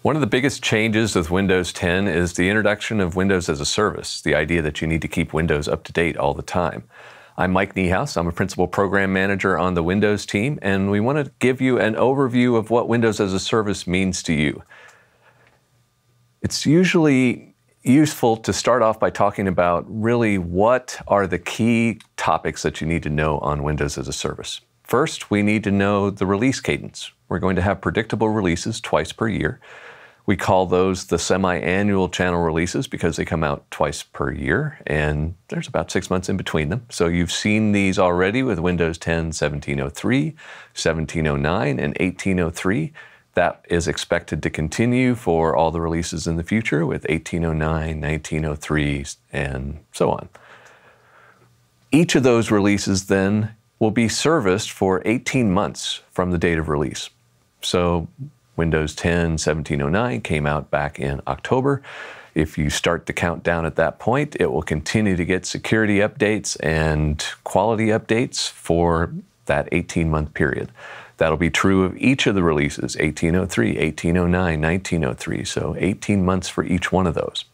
One of the biggest changes with Windows 10 is the introduction of Windows as a service, the idea that you need to keep Windows up to date all the time. I'm Mike Niehaus. I'm a Principal Program Manager on the Windows team, and we want to give you an overview of what Windows as a service means to you. It's usually useful to start off by talking about really what are the key topics that you need to know on Windows as a service. First, we need to know the release cadence. We're going to have predictable releases twice per year. We call those the semi-annual channel releases because they come out twice per year, and there's about 6 months in between them. So you've seen these already with Windows 10 1703, 1709, and 1803. That is expected to continue for all the releases in the future with 1809, 1903, and so on. Each of those releases then will be serviced for 18 months from the date of release. So Windows 10 1709 came out back in October. If you start the countdown at that point, it will continue to get security updates and quality updates for that 18-month period. That'll be true of each of the releases, 1803, 1809, 1903, so 18 months for each one of those.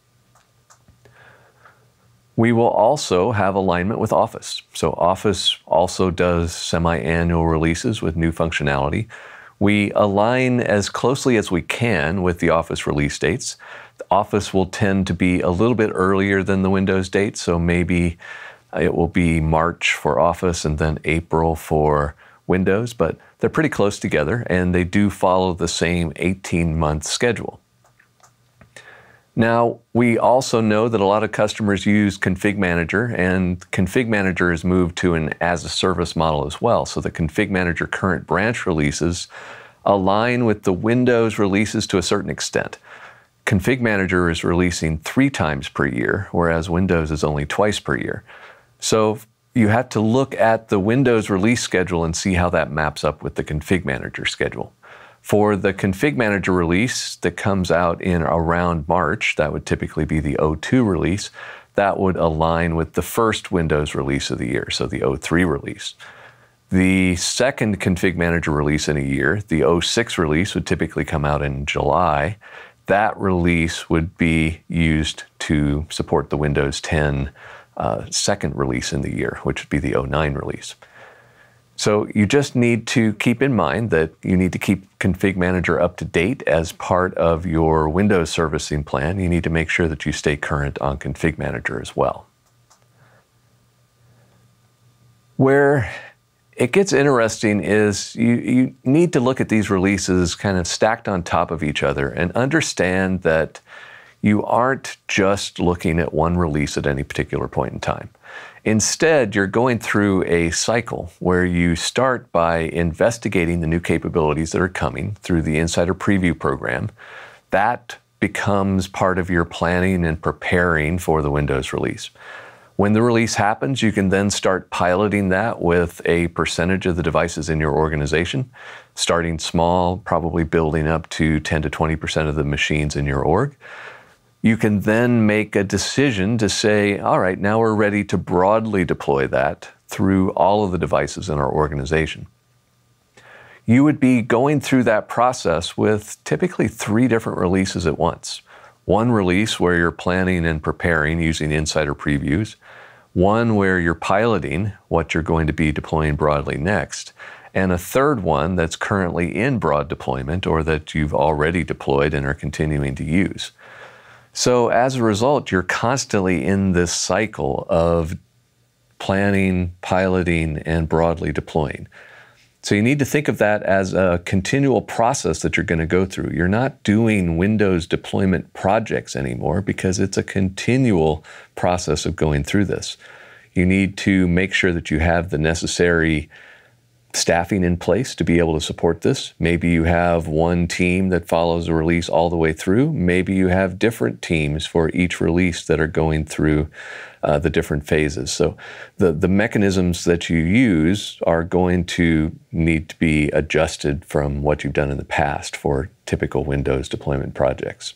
We will also have alignment with Office. So Office also does semi-annual releases with new functionality. We align as closely as we can with the Office release dates. The Office will tend to be a little bit earlier than the Windows date, so maybe it will be March for Office and then April for Windows, but they're pretty close together and they do follow the same 18-month schedule. Now, we also know that a lot of customers use Config Manager, and Config Manager has moved to an as-a-service model as well. So the Config Manager current branch releases align with the Windows releases to a certain extent. Config Manager is releasing 3 times per year, whereas Windows is only twice per year. So you have to look at the Windows release schedule and see how that maps up with the Config Manager schedule. For the Config Manager release that comes out in around March, that would typically be the 02 release, that would align with the first Windows release of the year, so the 03 release. The second Config Manager release in a year, the 06 release, would typically come out in July. That release would be used to support the Windows 10 second release in the year, which would be the 09 release. So you just need to keep in mind that you need to keep Config Manager up to date as part of your Windows servicing plan. You need to make sure that you stay current on Config Manager as well. Where it gets interesting is you need to look at these releases kind of stacked on top of each other and understand that you aren't just looking at one release at any particular point in time. Instead, you're going through a cycle where you start by investigating the new capabilities that are coming through the Insider Preview program. That becomes part of your planning and preparing for the Windows release. When the release happens, you can then start piloting that with a percentage of the devices in your organization, starting small, probably building up to 10 to 20% of the machines in your org. You can then make a decision to say, all right, now we're ready to broadly deploy that through all of the devices in our organization. You would be going through that process with typically 3 different releases at once. One release where you're planning and preparing using Insider Previews, one where you're piloting what you're going to be deploying broadly next, and a third one that's currently in broad deployment or that you've already deployed and are continuing to use. So as a result, you're constantly in this cycle of planning, piloting, and broadly deploying. So you need to think of that as a continual process that you're going to go through. You're not doing Windows deployment projects anymore because it's a continual process of going through this. You need to make sure that you have the necessary staffing in place to be able to support this. Maybe you have one team that follows a release all the way through. Maybe you have different teams for each release that are going through the different phases. So the mechanisms that you use are going to need to be adjusted from what you've done in the past for typical Windows deployment projects.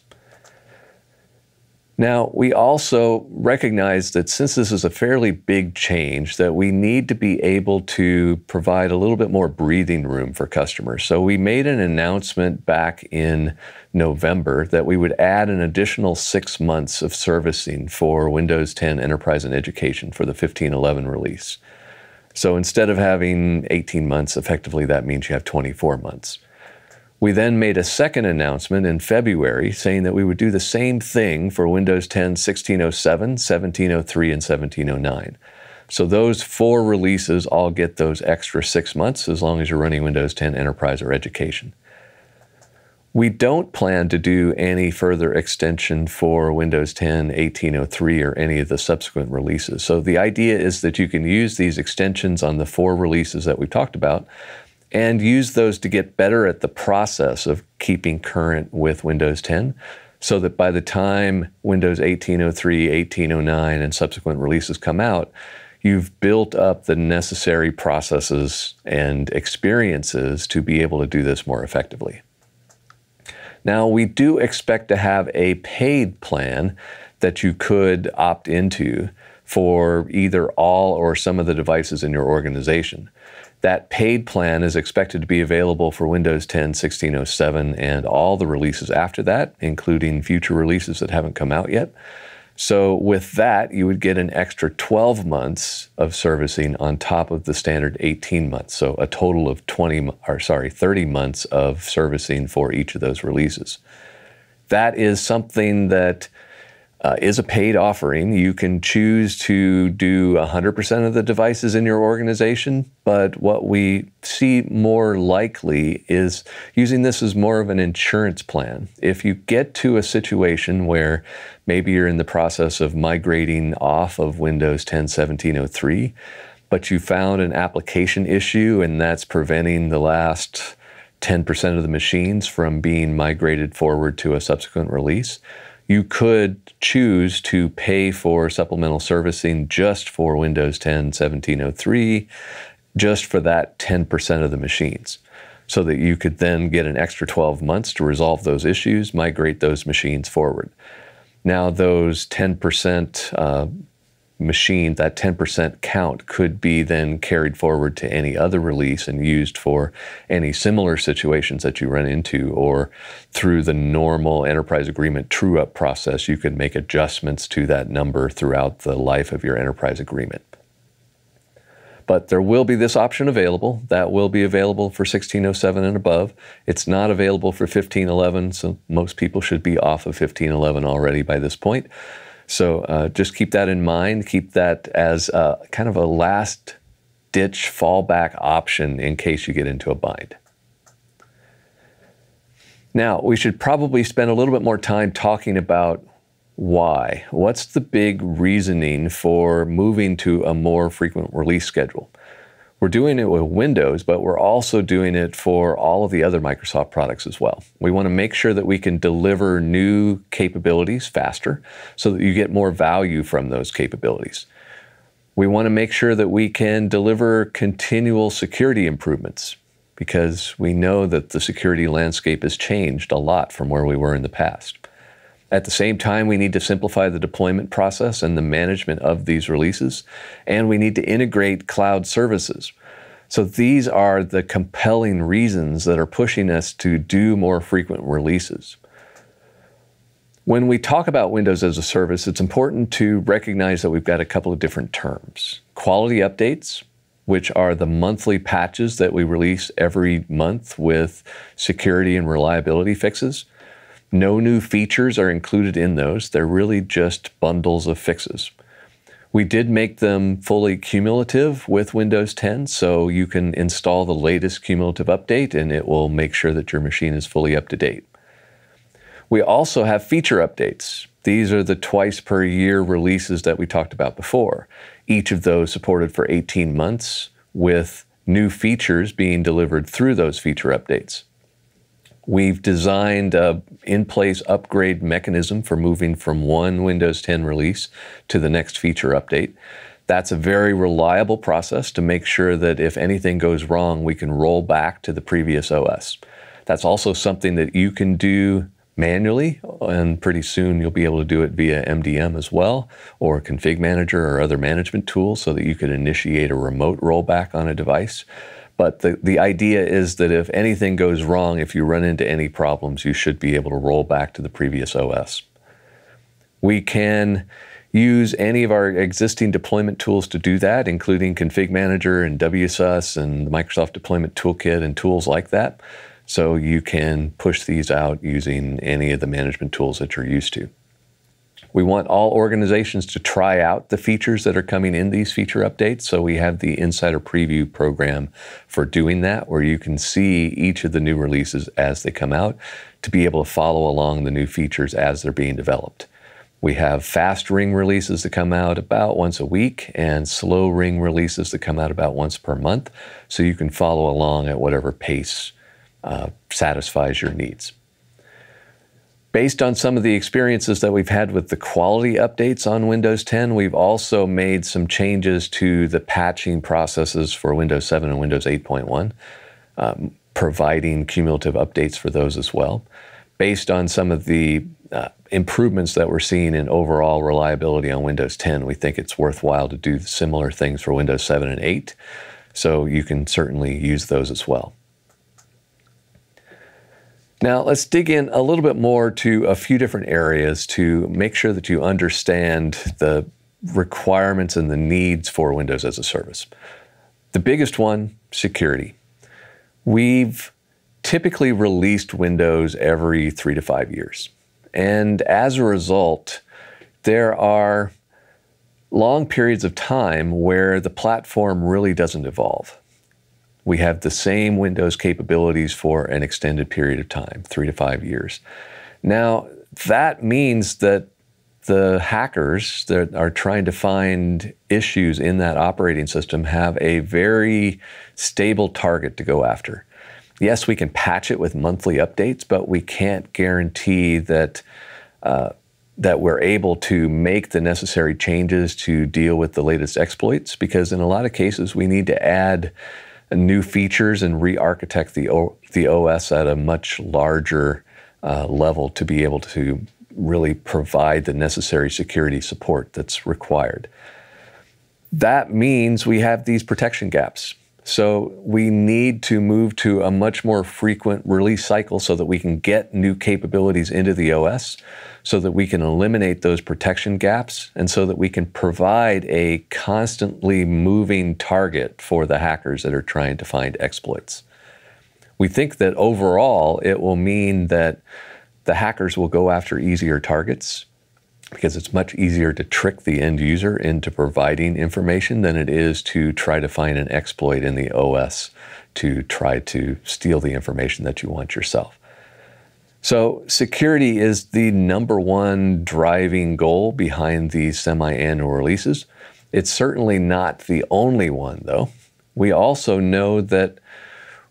Now, we also recognize that since this is a fairly big change, that we need to be able to provide a little bit more breathing room for customers. So we made an announcement back in November that we would add an additional 6 months of servicing for Windows 10 Enterprise and Education for the 15.11 release. So instead of having 18 months, effectively that means you have 24 months. We then made a second announcement in February saying that we would do the same thing for Windows 10 1607, 1703, and 1709. So those 4 releases all get those extra 6 months as long as you're running Windows 10 Enterprise or Education. We don't plan to do any further extension for Windows 10 1803 or any of the subsequent releases. So the idea is that you can use these extensions on the 4 releases that we've talked about and use those to get better at the process of keeping current with Windows 10, so that by the time Windows 1803, 1809, and subsequent releases come out, you've built up the necessary processes and experiences to be able to do this more effectively. Now, we do expect to have a paid plan that you could opt into for either all or some of the devices in your organization. That paid plan is expected to be available for Windows 10 1607 and all the releases after that, including future releases that haven't come out yet. So with that, you would get an extra 12 months of servicing on top of the standard 18 months. So a total of 30 months of servicing for each of those releases. That is something that is a paid offering. You can choose to do 100% of the devices in your organization, but what we see more likely is using this as more of an insurance plan. If you get to a situation where maybe you're in the process of migrating off of Windows 10 1703, but you found an application issue and that's preventing the last 10% of the machines from being migrated forward to a subsequent release, you could choose to pay for supplemental servicing just for Windows 10 1703, just for that 10% of the machines, so that you could then get an extra 12 months to resolve those issues, migrate those machines forward. Now, those 10% machine, that 10% count could be then carried forward to any other release and used for any similar situations that you run into, or through the normal enterprise agreement true-up process, you could make adjustments to that number throughout the life of your enterprise agreement. But there will be this option available. That will be available for 1607 and above. It's not available for 1511, so most people should be off of 1511 already by this point. So just keep that in mind. Keep that as kind of a last-ditch fallback option in case you get into a bind. Now, we should probably spend a little bit more time talking about why. What's the big reasoning for moving to a more frequent release schedule? We're doing it with Windows, but we're also doing it for all of the other Microsoft products as well. We want to make sure that we can deliver new capabilities faster so that you get more value from those capabilities. We want to make sure that we can deliver continual security improvements, because we know that the security landscape has changed a lot from where we were in the past. At the same time, we need to simplify the deployment process and the management of these releases, and we need to integrate cloud services. So these are the compelling reasons that are pushing us to do more frequent releases. When we talk about Windows as a service, it's important to recognize that we've got a couple of different terms. Quality updates, which are the monthly patches that we release every month with security and reliability fixes. No new features are included in those. They're really just bundles of fixes. We did make them fully cumulative with Windows 10, so you can install the latest cumulative update and it will make sure that your machine is fully up to date. We also have feature updates. These are the twice per year releases that we talked about before. Each of those supported for 18 months with new features being delivered through those feature updates. We've designed an in-place upgrade mechanism for moving from one Windows 10 release to the next feature update. That's a very reliable process to make sure that if anything goes wrong, we can roll back to the previous OS. That's also something that you can do manually, and pretty soon you'll be able to do it via MDM as well, or Config Manager or other management tools so that you could initiate a remote rollback on a device. But the idea is that if anything goes wrong, if you run into any problems, you should be able to roll back to the previous OS. We can use any of our existing deployment tools to do that, including Config Manager and WSUS and the Microsoft Deployment Toolkit and tools like that. So you can push these out using any of the management tools that you're used to. We want all organizations to try out the features that are coming in these feature updates. So we have the Insider Preview program for doing that, where you can see each of the new releases as they come out to be able to follow along the new features as they're being developed. We have fast ring releases that come out about once a week and slow ring releases that come out about once per month. So you can follow along at whatever pace satisfies your needs. Based on some of the experiences that we've had with the quality updates on Windows 10, we've also made some changes to the patching processes for Windows 7 and Windows 8.1, providing cumulative updates for those as well. Based on some of the improvements that we're seeing in overall reliability on Windows 10, we think it's worthwhile to do similar things for Windows 7 and 8, so you can certainly use those as well. Now, let's dig in a little bit more to a few different areas to make sure that you understand the requirements and the needs for Windows as a service. The biggest one, security. We've typically released Windows every 3 to 5 years. And as a result, there are long periods of time where the platform really doesn't evolve. We have the same Windows capabilities for an extended period of time, 3 to 5 years. Now, that means that the hackers that are trying to find issues in that operating system have a very stable target to go after. Yes, we can patch it with monthly updates, but we can't guarantee that that we're able to make the necessary changes to deal with the latest exploits, because in a lot of cases we need to add new features and re-architect the OS at a much larger level to be able to really provide the necessary security support that's required. That means we have these protection gaps. So we need to move to a much more frequent release cycle so that we can get new capabilities into the OS, so that we can eliminate those protection gaps, and so that we can provide a constantly moving target for the hackers that are trying to find exploits. We think that overall it will mean that the hackers will go after easier targets, because it's much easier to trick the end user into providing information than it is to try to find an exploit in the OS to try to steal the information that you want yourself. So security is the #1 driving goal behind these semi-annual releases. It's certainly not the only one, though. We also know that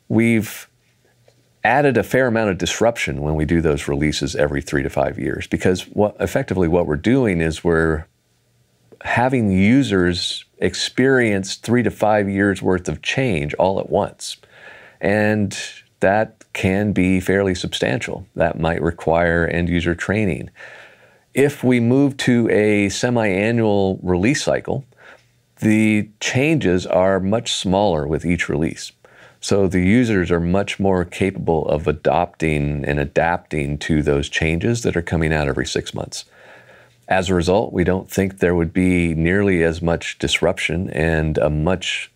we've added a fair amount of disruption when we do those releases every 3 to 5 years, because effectively what we're doing is we're having users experience 3 to 5 years worth of change all at once. And that can be fairly substantial. That might require end user training. If we move to a semi-annual release cycle, the changes are much smaller with each release. So the users are much more capable of adopting and adapting to those changes that are coming out every 6 months. As a result, we don't think there would be nearly as much disruption and a much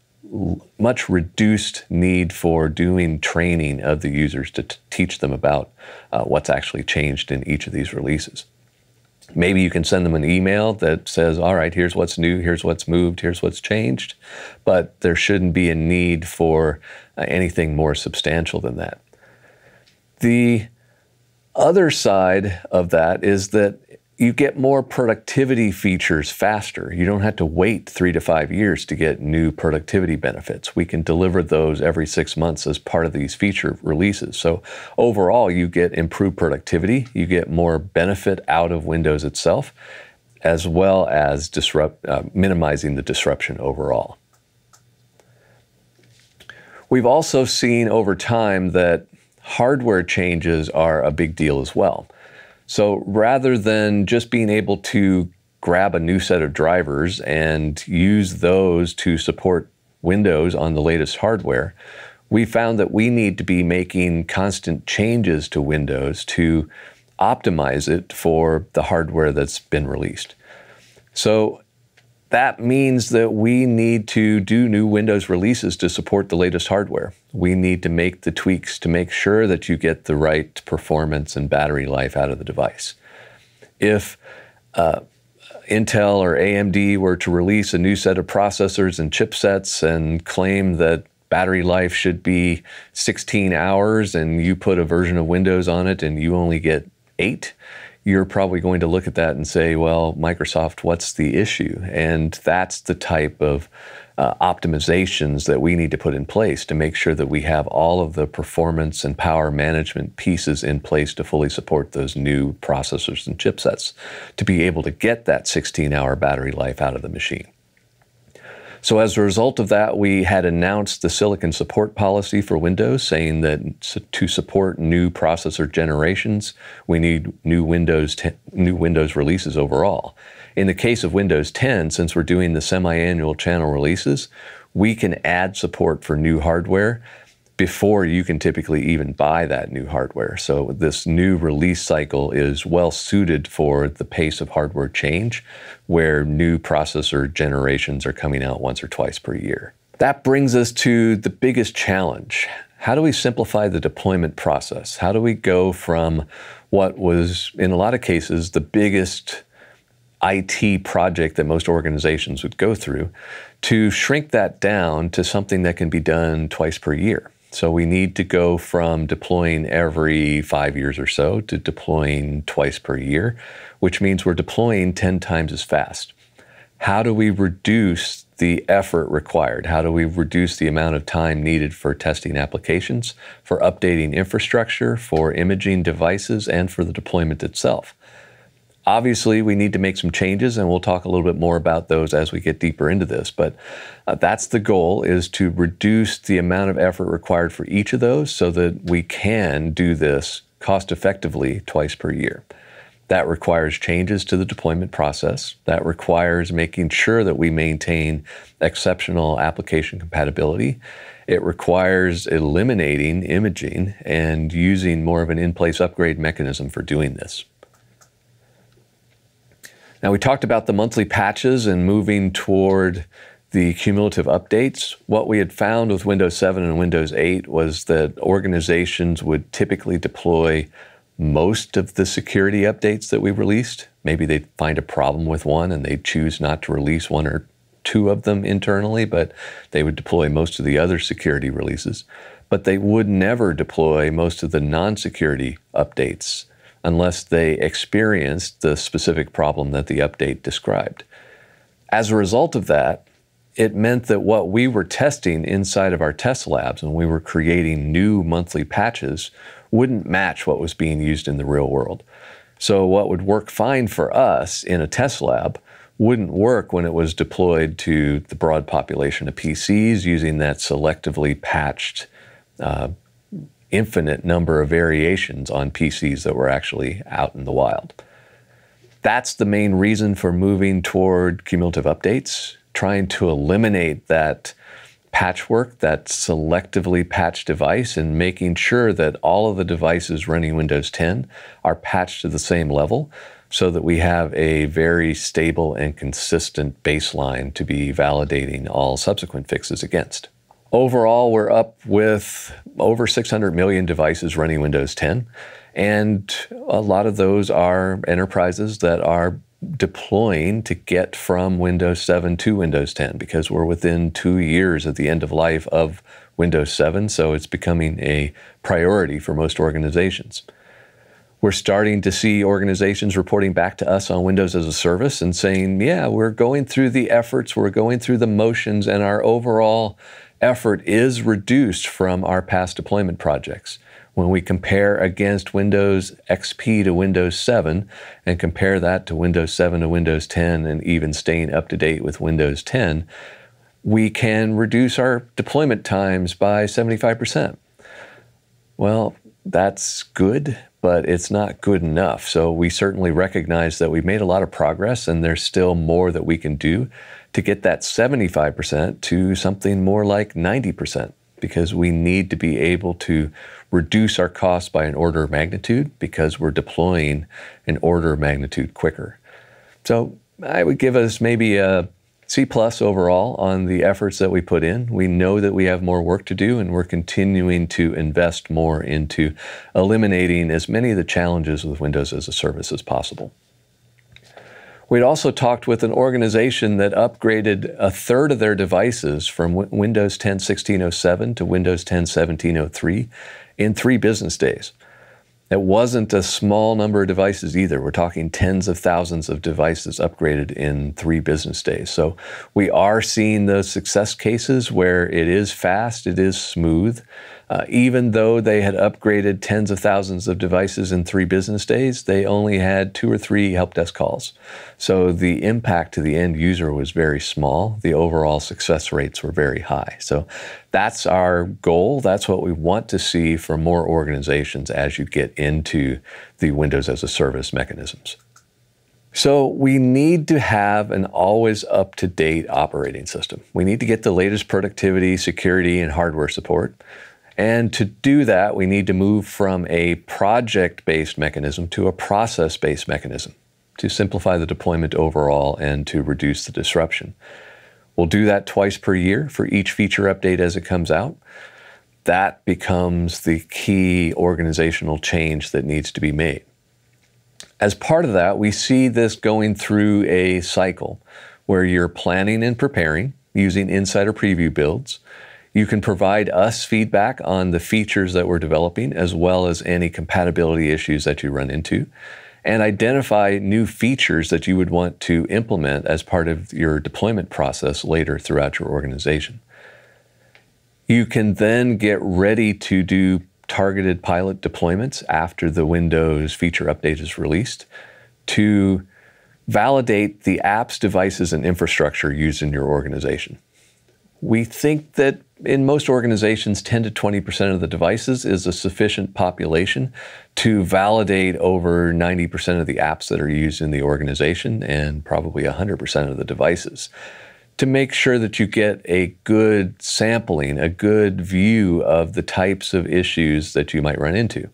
reduced need for doing training of the users to teach them about what's actually changed in each of these releases. Maybe you can send them an email that says, all right, here's what's new, here's what's moved, here's what's changed, but there shouldn't be a need for anything more substantial than that. The other side of that is that you get more productivity features faster. You don't have to wait 3 to 5 years to get new productivity benefits. We can deliver those every 6 months as part of these feature releases. So overall, you get improved productivity, you get more benefit out of Windows itself, as well as minimizing the disruption overall. We've also seen over time that hardware changes are a big deal as well. So rather than just being able to grab a new set of drivers and use those to support Windows on the latest hardware, we found that we need to be making constant changes to Windows to optimize it for the hardware that's been released. So that means that we need to do new Windows releases to support the latest hardware. We need to make the tweaks to make sure that you get the right performance and battery life out of the device. If Intel or AMD were to release a new set of processors and chipsets and claim that battery life should be 16 hours and you put a version of Windows on it and you only get 8, you're probably going to look at that and say, well, Microsoft, what's the issue? And that's the type of optimizations that we need to put in place to make sure that we have all of the performance and power management pieces in place to fully support those new processors and chipsets to be able to get that 16-hour battery life out of the machine. So as a result of that, we had announced the silicon support policy for Windows, saying that to support new processor generations, we need new Windows releases overall. In the case of Windows 10, since we're doing the semi-annual channel releases, we can add support for new hardware before you can typically even buy that new hardware. So this new release cycle is well suited for the pace of hardware change, where new processor generations are coming out once or twice per year. That brings us to the biggest challenge. How do we simplify the deployment process? How do we go from what was, in a lot of cases, the biggest IT project that most organizations would go through, to shrink that down to something that can be done twice per year? So we need to go from deploying every 5 years or so to deploying twice per year, which means we're deploying 10 times as fast. How do we reduce the effort required? How do we reduce the amount of time needed for testing applications, for updating infrastructure, for imaging devices, and for the deployment itself? Obviously, we need to make some changes, and we'll talk a little bit more about those as we get deeper into this. But that's the goal, is to reduce the amount of effort required for each of those so that we can do this cost effectively twice per year. That requires changes to the deployment process. That requires making sure that we maintain exceptional application compatibility. It requires eliminating imaging and using more of an in-place upgrade mechanism for doing this. Now, we talked about the monthly patches and moving toward the cumulative updates. What we had found with Windows 7 and Windows 8 was that organizations would typically deploy most of the security updates that we released. Maybe they'd find a problem with one and they'd choose not to release 1 or 2 of them internally, but they would deploy most of the other security releases. But they would never deploy most of the non-security updates unless they experienced the specific problem that the update described. As a result of that, it meant that what we were testing inside of our test labs when we were creating new monthly patches wouldn't match what was being used in the real world. So what would work fine for us in a test lab wouldn't work when it was deployed to the broad population of PCs using that selectively patched infinite number of variations on PCs that were actually out in the wild. That's the main reason for moving toward cumulative updates, trying to eliminate that patchwork, that selectively patched device, and making sure that all of the devices running Windows 10 are patched to the same level so that we have a very stable and consistent baseline to be validating all subsequent fixes against. Overall, we're up with over 600 million devices running Windows 10, and a lot of those are enterprises that are deploying to get from Windows 7 to Windows 10 because we're within 2 years of the end of life of Windows 7, so it's becoming a priority for most organizations. We're starting to see organizations reporting back to us on Windows as a service and saying, yeah, we're going through the efforts, we're going through the motions, and our overall effort is reduced from our past deployment projects. When we compare against Windows XP to Windows 7 and compare that to Windows 7 to Windows 10 and even staying up to date with Windows 10, we can reduce our deployment times by 75%. Well, that's good, but it's not good enough. So we certainly recognize that we've made a lot of progress, and there's still more that we can do to get that 75% to something more like 90%, because we need to be able to reduce our costs by an order of magnitude because we're deploying an order of magnitude quicker. So I would give us maybe a C+ overall on the efforts that we put in. We know that we have more work to do, and we're continuing to invest more into eliminating as many of the challenges with Windows as a service as possible. We'd also talked with an organization that upgraded a third of their devices from Windows 10 16.07 to Windows 10 17.03 in 3 business days. It wasn't a small number of devices either. We're talking tens of thousands of devices upgraded in 3 business days. So we are seeing those success cases where it is fast, it is smooth. Even though they had upgraded tens of thousands of devices in 3 business days, they only had 2 or 3 help desk calls. So the impact to the end user was very small. The overall success rates were very high. So that's our goal. That's what we want to see for more organizations as you get into the Windows as a service mechanisms. So we need to have an always up-to-date operating system. We need to get the latest productivity, security, and hardware support. And to do that, we need to move from a project-based mechanism to a process-based mechanism to simplify the deployment overall and to reduce the disruption. We'll do that twice per year for each feature update as it comes out. That becomes the key organizational change that needs to be made. As part of that, we see this going through a cycle where you're planning and preparing using insider preview builds. You can provide us feedback on the features that we're developing, as well as any compatibility issues that you run into, and identify new features that you would want to implement as part of your deployment process later throughout your organization. You can then get ready to do targeted pilot deployments after the Windows feature update is released to validate the apps, devices, and infrastructure used in your organization. We think that in most organizations, 10 to 20% of the devices is a sufficient population to validate over 90% of the apps that are used in the organization and probably 100% of the devices, to make sure that you get a good sampling, a good view of the types of issues that you might run into.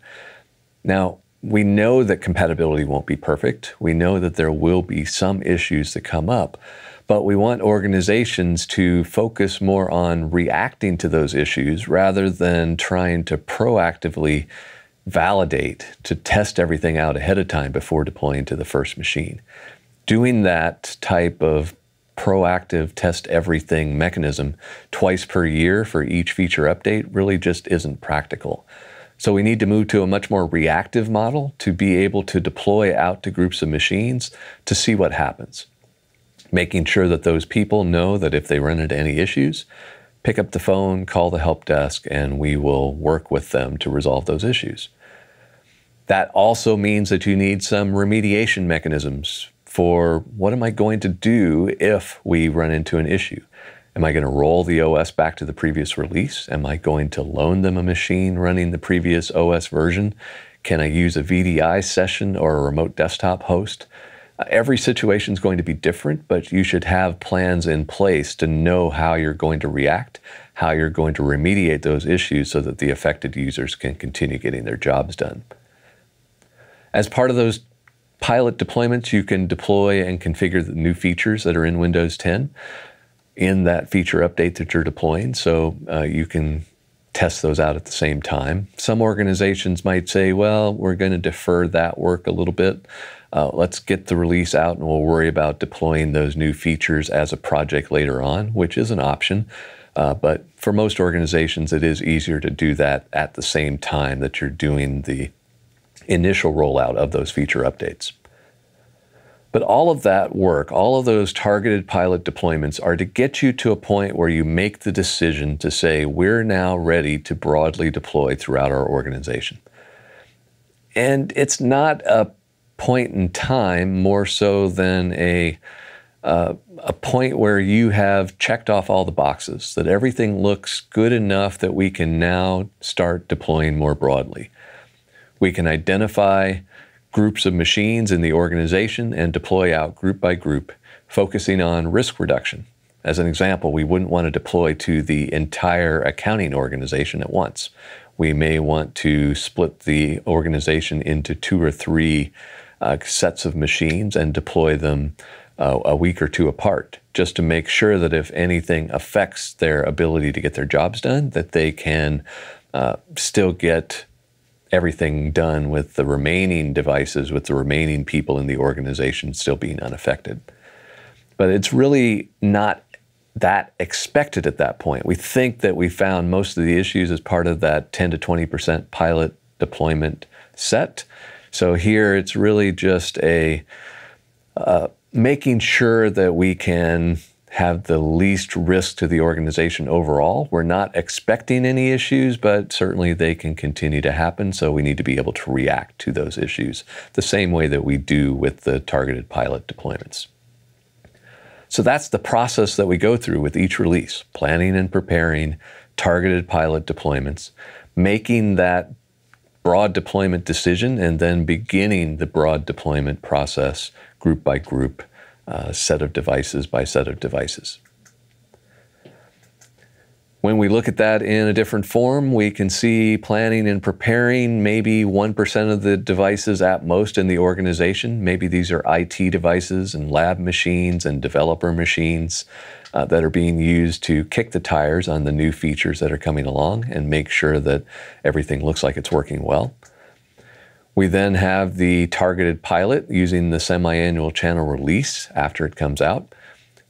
Now, we know that compatibility won't be perfect. We know that there will be some issues that come up. But we want organizations to focus more on reacting to those issues rather than trying to proactively validate, to test everything out ahead of time before deploying to the first machine. Doing that type of proactive test everything mechanism twice per year for each feature update really just isn't practical. So we need to move to a much more reactive model to be able to deploy out to groups of machines to see what happens. Making sure that those people know that if they run into any issues, pick up the phone, call the help desk, and we will work with them to resolve those issues. That also means that you need some remediation mechanisms for what am I going to do if we run into an issue? Am I going to roll the OS back to the previous release? Am I going to loan them a machine running the previous OS version? Can I use a VDI session or a remote desktop host? Every situation is going to be different, but you should have plans in place to know how you're going to react, how you're going to remediate those issues so that the affected users can continue getting their jobs done. As part of those pilot deployments, you can deploy and configure the new features that are in Windows 10 in that feature update that you're deploying, so you can test those out at the same time. Some organizations might say, well, we're going to defer that work a little bit. Let's get the release out and we'll worry about deploying those new features as a project later on, which is an option. But for most organizations, it is easier to do that at the same time that you're doing the initial rollout of those feature updates. But all of that work, all of those targeted pilot deployments are to get you to a point where you make the decision to say, we're now ready to broadly deploy throughout our organization. And it's not a point in time more so than a point where you have checked off all the boxes, that everything looks good enough that we can now start deploying more broadly. We can identify groups of machines in the organization and deploy out group by group, focusing on risk reduction. As an example, we wouldn't want to deploy to the entire accounting organization at once. We may want to split the organization into 2 or 3 sets of machines and deploy them a week or 2 apart, just to make sure that if anything affects their ability to get their jobs done, that they can still get everything done with the remaining devices, with the remaining people in the organization still being unaffected. But it's really not that expected at that point. We think that we found most of the issues as part of that 10 to 20% pilot deployment set. So here it's really just a making sure that we can have the least risk to the organization overall. We're not expecting any issues, but certainly they can continue to happen, so we need to be able to react to those issues the same way that we do with the targeted pilot deployments. So that's the process that we go through with each release: planning and preparing targeted pilot deployments, making that broad deployment decision, and then beginning the broad deployment process group by group, set of devices by set of devices. When we look at that in a different form, we can see planning and preparing maybe 1% of the devices at most in the organization. Maybe these are IT devices and lab machines and developer machines that are being used to kick the tires on the new features that are coming along and make sure that everything looks like it's working well. We then have the targeted pilot using the semi-annual channel release after it comes out,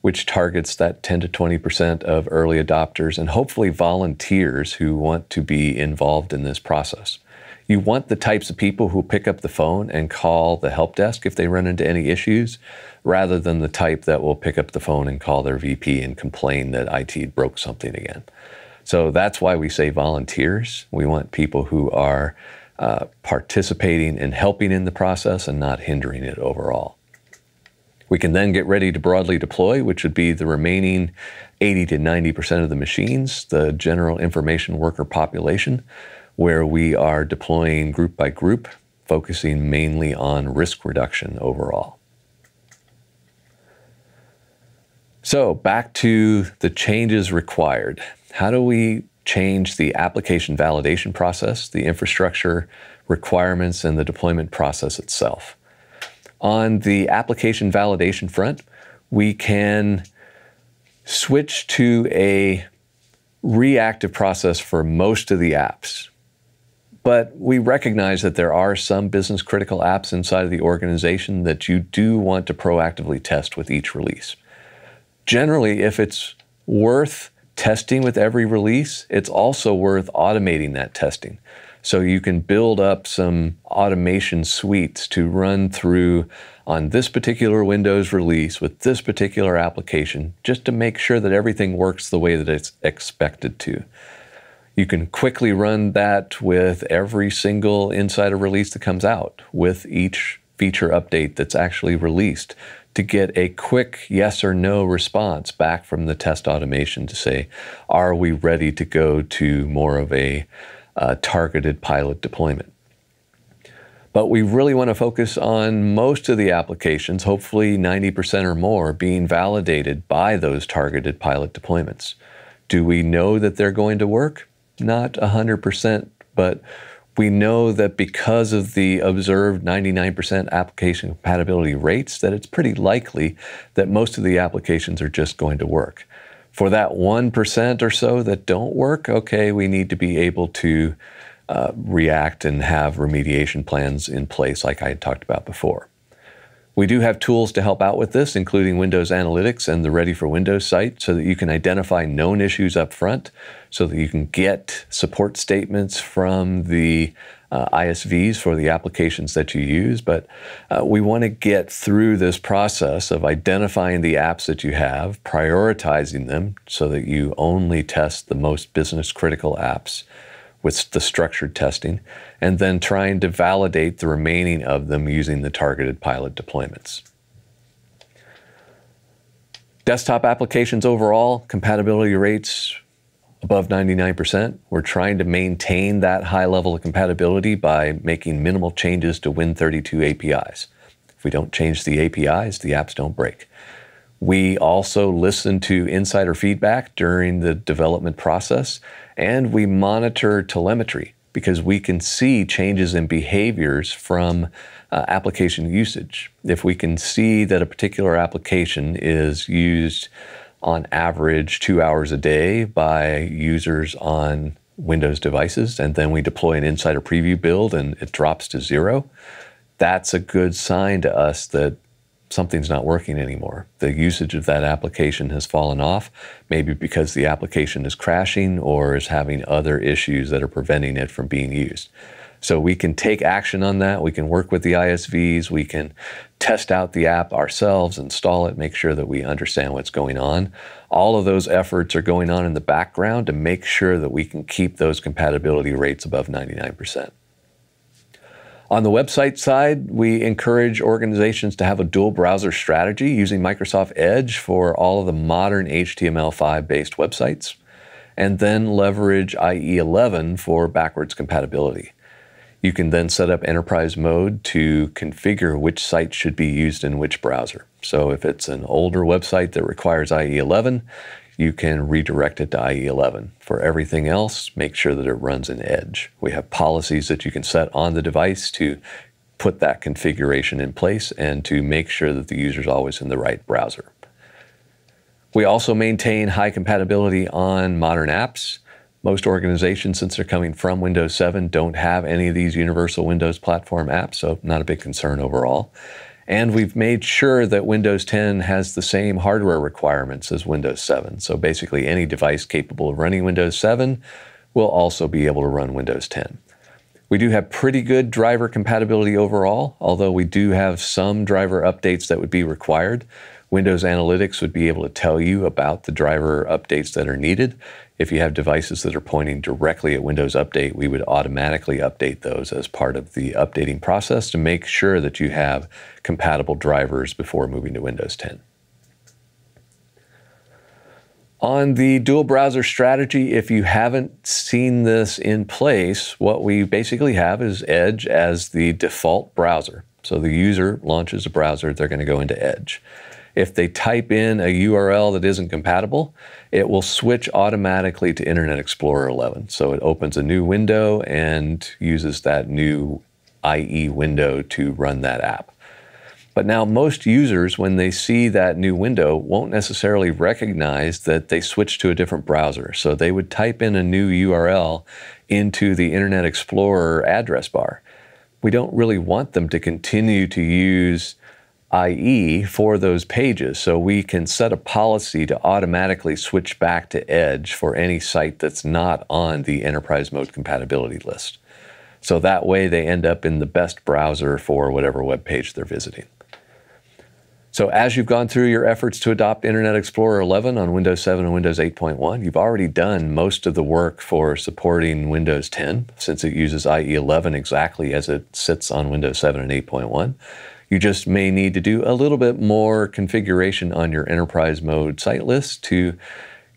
which targets that 10 to 20% of early adopters and hopefully volunteers who want to be involved in this process. You want the types of people who pick up the phone and call the help desk if they run into any issues, rather than the type that will pick up the phone and call their VP and complain that IT broke something again. So that's why we say volunteers. We want people who are participating and helping in the process and not hindering it overall. We can then get ready to broadly deploy, which would be the remaining 80 to 90% of the machines, the general information worker population, where we are deploying group by group, focusing mainly on risk reduction overall. So back to the changes required. How do we change the application validation process, the infrastructure requirements, and the deployment process itself? On the application validation front, we can switch to a reactive process for most of the apps. But we recognize that there are some business critical apps inside of the organization that you do want to proactively test with each release. Generally, if it's worth testing with every release, it's also worth automating that testing. So you can build up some automation suites to run through on this particular Windows release with this particular application, just to make sure that everything works the way that it's expected to. You can quickly run that with every single Insider release that comes out, with each feature update that's actually released, to get a quick yes or no response back from the test automation to say, are we ready to go to more of a targeted pilot deployment? But we really want to focus on most of the applications, hopefully 90% or more, being validated by those targeted pilot deployments. Do we know that they're going to work? Not 100%, but we know that because of the observed 99% application compatibility rates, that it's pretty likely that most of the applications are just going to work. For that 1% or so that don't work, okay, we need to be able to react and have remediation plans in place like I had talked about before. We do have tools to help out with this, including Windows Analytics and the Ready for Windows site, so that you can identify known issues up front, so that you can get support statements from the ISVs for the applications that you use. But we want to get through this process of identifying the apps that you have, prioritizing them so that you only test the most business critical apps with the structured testing, and then trying to validate the remaining of them using the targeted pilot deployments. Desktop applications overall, compatibility rates above 99%. We're trying to maintain that high level of compatibility by making minimal changes to Win32 APIs. If we don't change the APIs, the apps don't break. We also listen to insider feedback during the development process, and we monitor telemetry because we can see changes in behaviors from application usage. If we can see that a particular application is used on average 2 hours a day by users on Windows devices, and then we deploy an insider preview build and it drops to 0, that's a good sign to us that something's not working anymore. The usage of that application has fallen off, maybe because the application is crashing or is having other issues that are preventing it from being used. So we can take action on that. We can work with the ISVs. We can test out the app ourselves, install it, make sure that we understand what's going on. All of those efforts are going on in the background to make sure that we can keep those compatibility rates above 99%. On the website side, we encourage organizations to have a dual browser strategy using Microsoft Edge for all of the modern HTML5 based websites, and then leverage IE11 for backwards compatibility. You can then set up enterprise mode to configure which sites should be used in which browser. So if it's an older website that requires IE11, you can redirect it to IE11. For everything else, make sure that it runs in Edge. We have policies that you can set on the device to put that configuration in place and to make sure that the user is always in the right browser. We also maintain high compatibility on modern apps. Most organizations, since they're coming from Windows 7, don't have any of these universal Windows platform apps, so not a big concern overall. And we've made sure that Windows 10 has the same hardware requirements as Windows 7. So basically any device capable of running Windows 7 will also be able to run Windows 10. We do have pretty good driver compatibility overall, although we do have some driver updates that would be required. Windows Analytics would be able to tell you about the driver updates that are needed. If you have devices that are pointing directly at Windows Update, we would automatically update those as part of the updating process to make sure that you have compatible drivers before moving to Windows 10. On the dual browser strategy, if you haven't seen this in place, what we basically have is Edge as the default browser. So the user launches a browser, they're going to go into Edge. If they type in a URL that isn't compatible, it will switch automatically to Internet Explorer 11. So it opens a new window and uses that new IE window to run that app. But now most users, when they see that new window, won't necessarily recognize that they switched to a different browser. So they would type in a new URL into the Internet Explorer address bar. We don't really want them to continue to use IE for those pages, so we can set a policy to automatically switch back to Edge for any site that's not on the enterprise mode compatibility list. So that way they end up in the best browser for whatever web page they're visiting. So as you've gone through your efforts to adopt Internet Explorer 11 on Windows 7 and Windows 8.1, you've already done most of the work for supporting Windows 10, since it uses IE11 exactly as it sits on Windows 7 and 8.1. You just may need to do a little bit more configuration on your enterprise mode site list to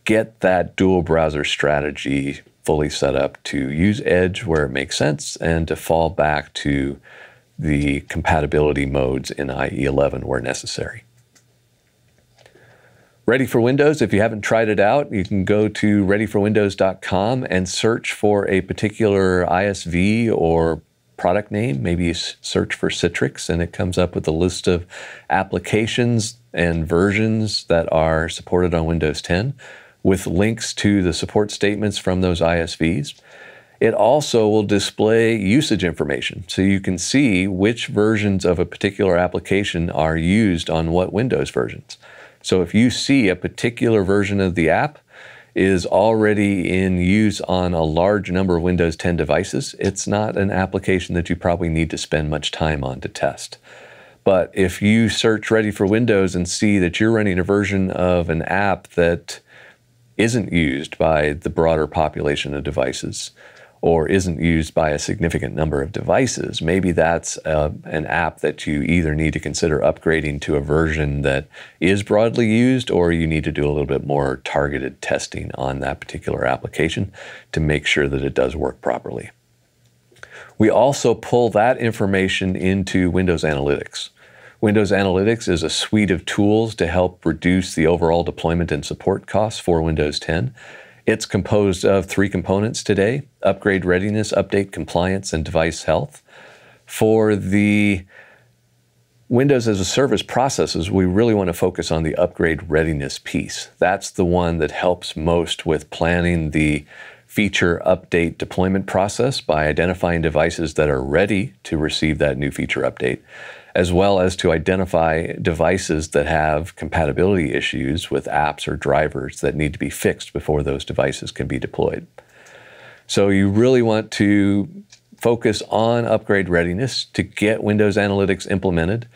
get that dual browser strategy fully set up to use Edge where it makes sense and to fall back to the compatibility modes in IE11 where necessary. Ready for Windows, if you haven't tried it out, you can go to readyforwindows.com and search for a particular ISV or product name. Maybe you search for Citrix and it comes up with a list of applications and versions that are supported on Windows 10 with links to the support statements from those ISVs. It also will display usage information, so you can see which versions of a particular application are used on what Windows versions. So if you see a particular version of the app is already in use on a large number of Windows 10 devices, it's not an application that you probably need to spend much time on to test. But if you search Ready for Windows and see that you're running a version of an app that isn't used by the broader population of devices, or isn't used by a significant number of devices, maybe that's an app that you either need to consider upgrading to a version that is broadly used, or you need to do a little bit more targeted testing on that particular application to make sure that it does work properly. We also pull that information into Windows Analytics. Windows Analytics is a suite of tools to help reduce the overall deployment and support costs for Windows 10. It's composed of 3 components today: upgrade readiness, update compliance, and device health. For the Windows as a Service processes, we really want to focus on the upgrade readiness piece. That's the one that helps most with planning the feature update deployment process by identifying devices that are ready to receive that new feature update, as well as to identify devices that have compatibility issues with apps or drivers that need to be fixed before those devices can be deployed. So you really want to focus on upgrade readiness to get Windows Analytics implemented,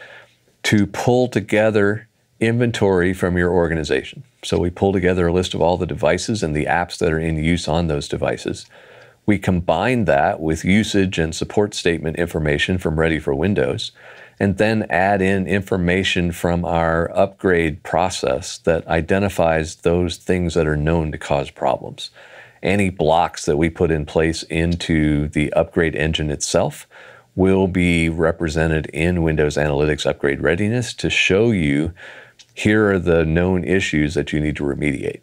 to pull together inventory from your organization. So we pull together a list of all the devices and the apps that are in use on those devices. We combine that with usage and support statement information from Ready for Windows, and then add in information from our upgrade process that identifies those things that are known to cause problems. Any blocks that we put in place into the upgrade engine itself will be represented in Windows Analytics Upgrade Readiness to show you, here are the known issues that you need to remediate.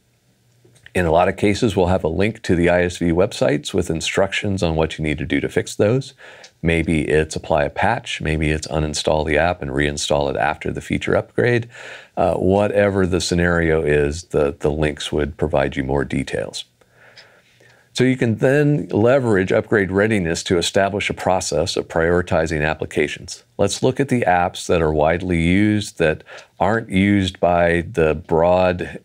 In a lot of cases, we'll have a link to the ISV websites with instructions on what you need to do to fix those. Maybe it's apply a patch, maybe it's uninstall the app and reinstall it after the feature upgrade. Whatever the scenario is, the links would provide you more details. So you can then leverage upgrade readiness to establish a process of prioritizing applications. Let's look at the apps that are widely used, that aren't used by the broad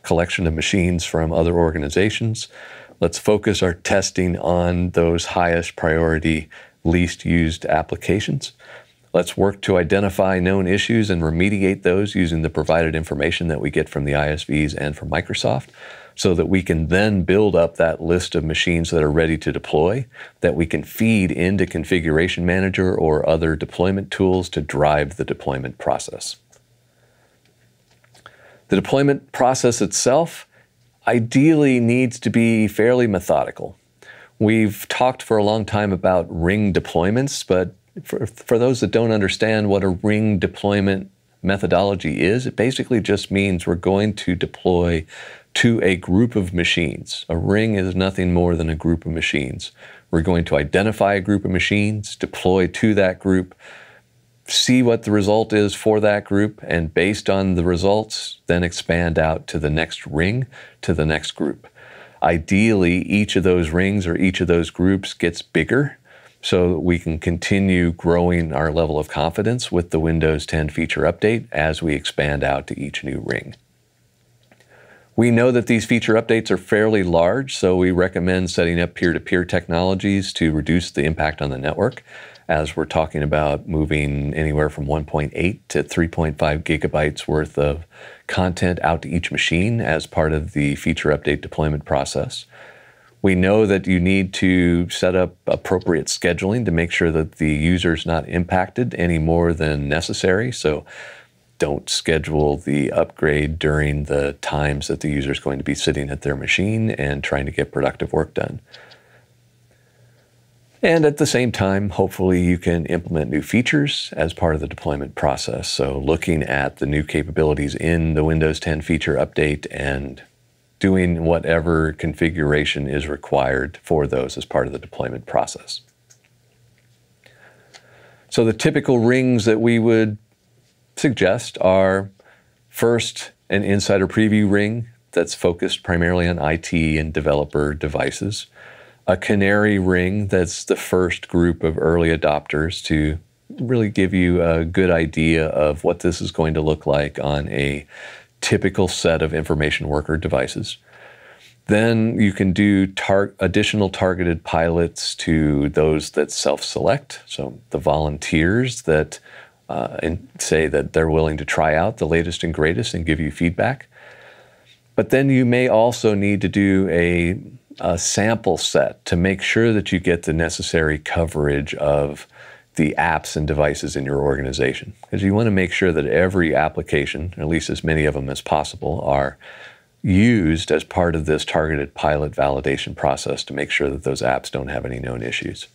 collection of machines from other organizations. Let's focus our testing on those highest priority, least used applications. Let's work to identify known issues and remediate those using the provided information that we get from the ISVs and from Microsoft, so that we can then build up that list of machines that are ready to deploy, that we can feed into Configuration Manager or other deployment tools to drive the deployment process. The deployment process itself ideally needs to be fairly methodical. We've talked for a long time about ring deployments, but for those that don't understand what a ring deployment methodology is, it basically just means we're going to deploy to a group of machines. A ring is nothing more than a group of machines. We're going to identify a group of machines, deploy to that group, see what the result is for that group, and based on the results, then expand out to the next ring, to the next group. Ideally, each of those rings or each of those groups gets bigger so that we can continue growing our level of confidence with the Windows 10 feature update as we expand out to each new ring. We know that these feature updates are fairly large, so we recommend setting up peer-to-peer technologies to reduce the impact on the network, as we're talking about moving anywhere from 1.8 to 3.5 gigabytes worth of content out to each machine as part of the feature update deployment process. We know that you need to set up appropriate scheduling to make sure that the user's not impacted any more than necessary. So don't schedule the upgrade during the times that the user is going to be sitting at their machine and trying to get productive work done. And at the same time, hopefully you can implement new features as part of the deployment process. So looking at the new capabilities in the Windows 10 feature update and doing whatever configuration is required for those as part of the deployment process. So the typical rings that we would suggest are, first, an insider preview ring that's focused primarily on IT and developer devices. A canary ring that's the first group of early adopters to really give you a good idea of what this is going to look like on a typical set of information worker devices. Then you can do additional targeted pilots to those that self-select, so the volunteers that and say that they're willing to try out the latest and greatest and give you feedback. But then you may also need to do a a sample set to make sure that you get the necessary coverage of the apps and devices in your organization. Because you want to make sure that every application, or at least as many of them as possible, are used as part of this targeted pilot validation process to make sure that those apps don't have any known issues.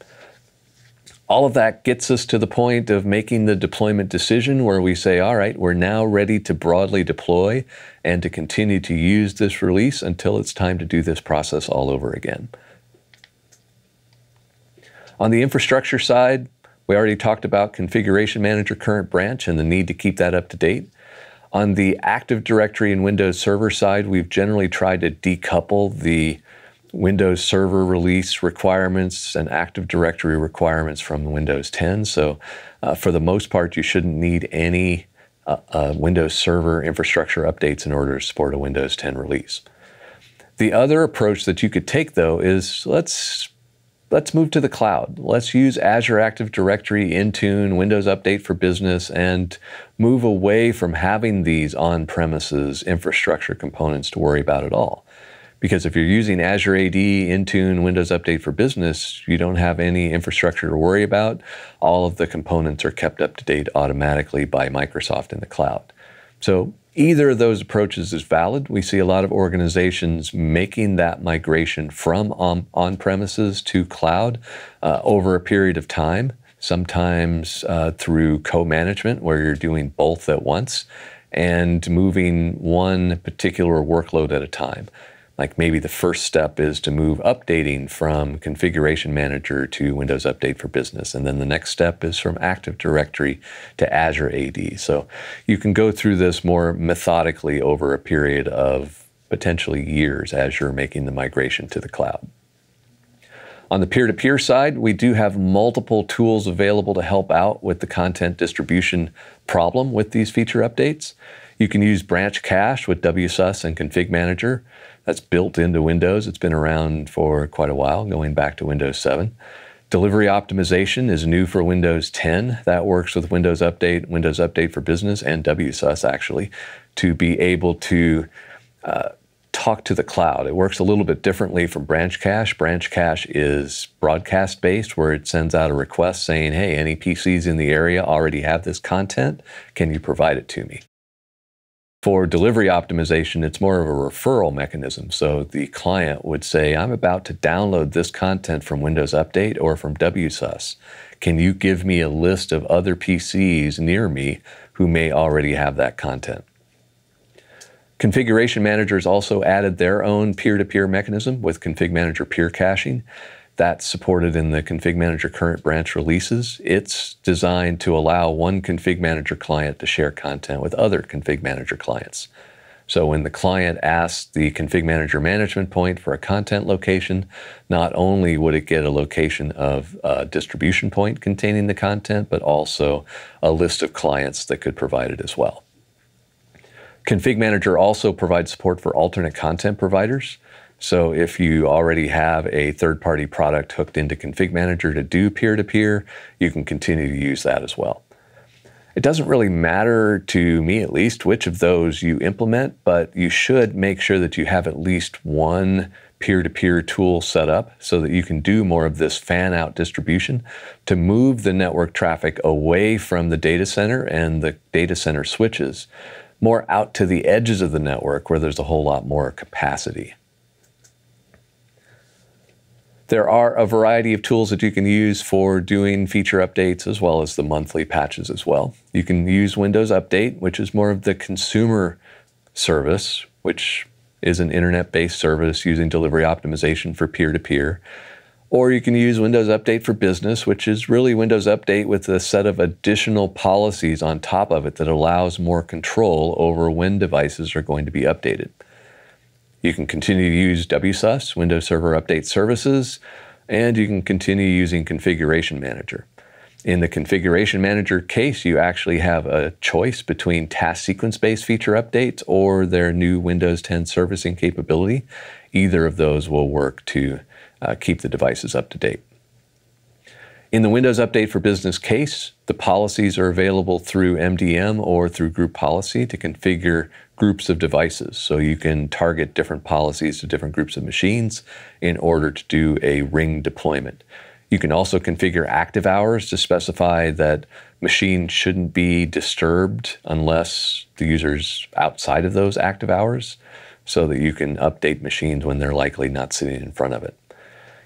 All of that gets us to the point of making the deployment decision where we say, all right, we're now ready to broadly deploy and to continue to use this release until it's time to do this process all over again. On the infrastructure side, we already talked about Configuration Manager current branch and the need to keep that up to date. On the Active Directory and Windows Server side, we've generally tried to decouple the Windows Server release requirements and Active Directory requirements from Windows 10. So for the most part, you shouldn't need any Windows Server infrastructure updates in order to support a Windows 10 release. The other approach that you could take, though, is let's move to the cloud. Let's use Azure Active Directory, Intune, Windows Update for Business, and move away from having these on-premises infrastructure components to worry about at all. Because if you're using Azure AD, Intune, Windows Update for Business, you don't have any infrastructure to worry about. All of the components are kept up to date automatically by Microsoft in the cloud. So either of those approaches is valid. We see a lot of organizations making that migration from on-premises to cloud over a period of time, sometimes through co-management where you're doing both at once and moving one particular workload at a time. Like maybe the first step is to move updating from Configuration Manager to Windows Update for Business. And then the next step is from Active Directory to Azure AD. So you can go through this more methodically over a period of potentially years as you're making the migration to the cloud. On the peer-to-peer side, we do have multiple tools available to help out with the content distribution problem with these feature updates. You can use branch cache with WSUS and Config Manager. That's built into Windows. It's been around for quite a while, going back to Windows 7. Delivery optimization is new for Windows 10. That works with Windows Update for Business, and WSUS actually, to be able to talk to the cloud. It works a little bit differently from branch cache. Branch cache is broadcast-based, where it sends out a request saying, hey, any PCs in the area already have this content. Can you provide it to me? For delivery optimization, it's more of a referral mechanism. So the client would say, I'm about to download this content from Windows Update or from WSUS. Can you give me a list of other PCs near me who may already have that content? Configuration Managers also added their own peer-to-peer mechanism with Config Manager peer caching. That's supported in the Config Manager current branch releases. It's designed to allow one Config Manager client to share content with other Config Manager clients. So when the client asks the Config Manager management point for a content location, not only would it get a location of a distribution point containing the content, but also a list of clients that could provide it as well. Config Manager also provides support for alternate content providers. So if you already have a third-party product hooked into Config Manager to do peer-to-peer, you can continue to use that as well. It doesn't really matter, to me at least, which of those you implement, but you should make sure that you have at least one peer-to-peer tool set up so that you can do more of this fan-out distribution to move the network traffic away from the data center and the data center switches, more out to the edges of the network where there's a whole lot more capacity. There are a variety of tools that you can use for doing feature updates as well as the monthly patches as well. You can use Windows Update, which is more of the consumer service, which is an internet-based service using delivery optimization for peer-to-peer. Or you can use Windows Update for Business, which is really Windows Update with a set of additional policies on top of it that allows more control over when devices are going to be updated. You can continue to use WSUS, Windows Server Update Services, and you can continue using Configuration Manager. In the Configuration Manager case, you actually have a choice between task sequence-based feature updates or their new Windows 10 servicing capability. Either of those will work to keep the devices up to date. In the Windows Update for Business case, the policies are available through MDM or through group policy to configure groups of devices. So you can target different policies to different groups of machines in order to do a ring deployment. You can also configure active hours to specify that machines shouldn't be disturbed unless the user's outside of those active hours, so that you can update machines when they're likely not sitting in front of it.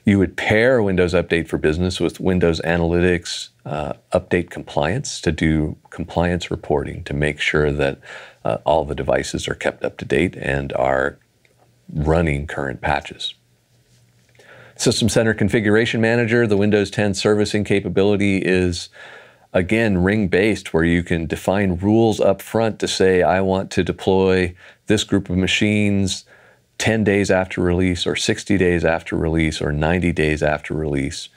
You would pair Windows Update for Business with Windows Analytics Update Compliance to do compliance reporting to make sure that all the devices are kept up to date and are running current patches. System Center Configuration Manager, the Windows 10 servicing capability is, again, ring-based, where you can define rules up front to say, I want to deploy this group of machines 10 days after release, or 60 days after release, or 90 days after release.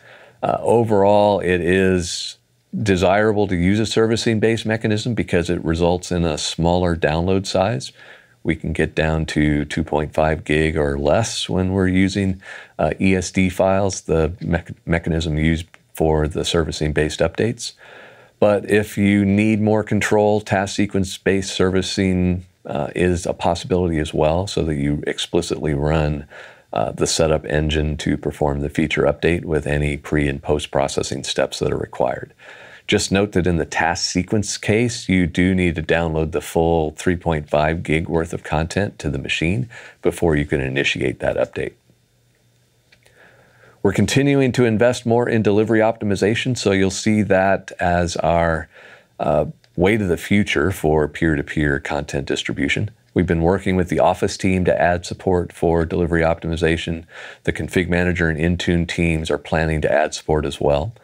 Overall, it is desirable to use a servicing-based mechanism because it results in a smaller download size. We can get down to 2.5 gig or less when we're using ESD files, the mechanism used for the servicing-based updates. But if you need more control, task sequence-based servicing is a possibility as well, so that you explicitly run the setup engine to perform the feature update with any pre- and post-processing steps that are required. Just note that in the task sequence case, you do need to download the full 3.5 gig worth of content to the machine before you can initiate that update. We're continuing to invest more in delivery optimization, so you'll see that as our way to the future for peer-to-peer content distribution. We've been working with the Office team to add support for delivery optimization. The Config Manager and Intune teams are planning to add support as well.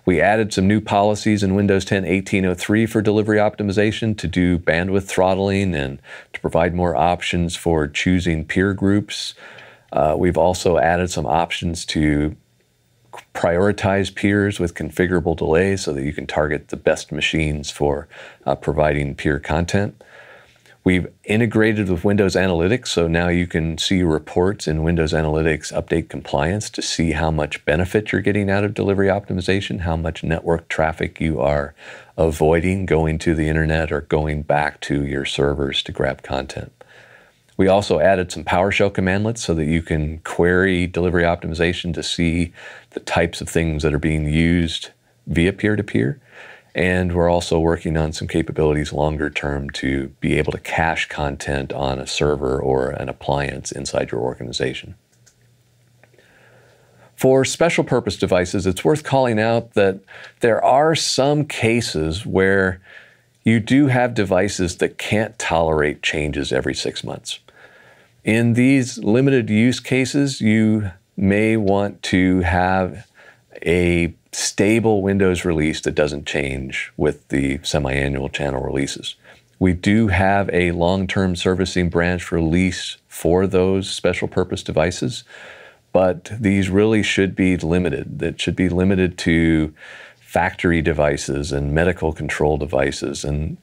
We added some new policies in Windows 10 1803 for delivery optimization to do bandwidth throttling and to provide more options for choosing peer groups. We've also added some options to prioritize peers with configurable delays so that you can target the best machines for providing peer content. We've integrated with Windows Analytics, so now you can see reports in Windows Analytics Update Compliance to see how much benefit you're getting out of delivery optimization, how much network traffic you are avoiding going to the internet or going back to your servers to grab content. We also added some PowerShell commandlets so that you can query delivery optimization to see the types of things that are being used via peer-to-peer. And we're also working on some capabilities longer term to be able to cache content on a server or an appliance inside your organization. For special purpose devices, it's worth calling out that there are some cases where you do have devices that can't tolerate changes every 6 months. In these limited use cases, you may want to have a stable Windows release that doesn't change with the semi-annual channel releases. We do have a long-term servicing branch release for those special purpose devices, but these really should be limited. That should be limited to factory devices and medical control devices and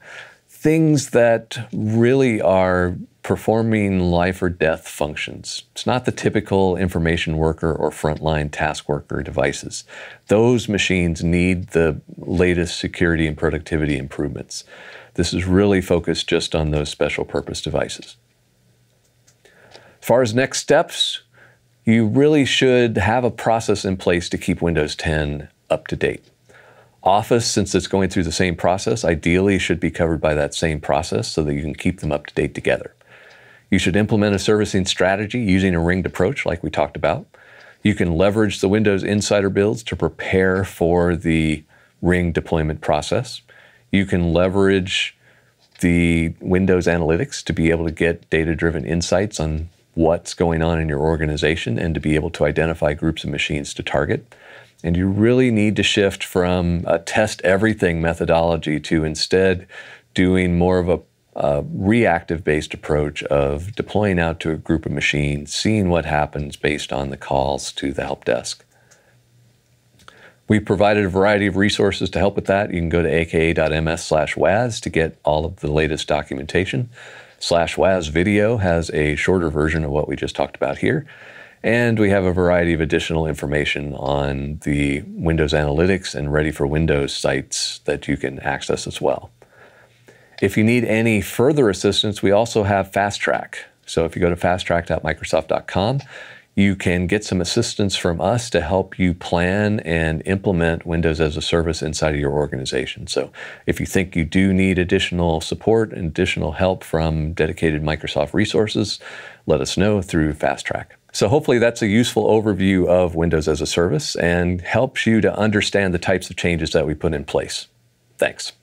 things that really are performing life or death functions. It's not the typical information worker or frontline task worker devices. Those machines need the latest security and productivity improvements. This is really focused just on those special purpose devices. As far as next steps, you really should have a process in place to keep Windows 10 up to date. Office, since it's going through the same process, ideally should be covered by that same process so that you can keep them up to date together. You should implement a servicing strategy using a ringed approach like we talked about. You can leverage the Windows Insider builds to prepare for the ring deployment process. You can leverage the Windows Analytics to be able to get data-driven insights on what's going on in your organization and to be able to identify groups of machines to target. And you really need to shift from a test everything methodology to instead doing more of a reactive-based approach of deploying out to a group of machines, seeing what happens based on the calls to the help desk. We've provided a variety of resources to help with that. You can go to aka.ms/WAS to get all of the latest documentation. /WAS video has a shorter version of what we just talked about here. And we have a variety of additional information on the Windows Analytics and Ready for Windows sites that you can access as well. If you need any further assistance, we also have Fast Track. So if you go to fasttrack.microsoft.com, you can get some assistance from us to help you plan and implement Windows as a service inside of your organization. So if you think you do need additional support and additional help from dedicated Microsoft resources, let us know through Fast Track. So hopefully that's a useful overview of Windows as a service and helps you to understand the types of changes that we put in place. Thanks.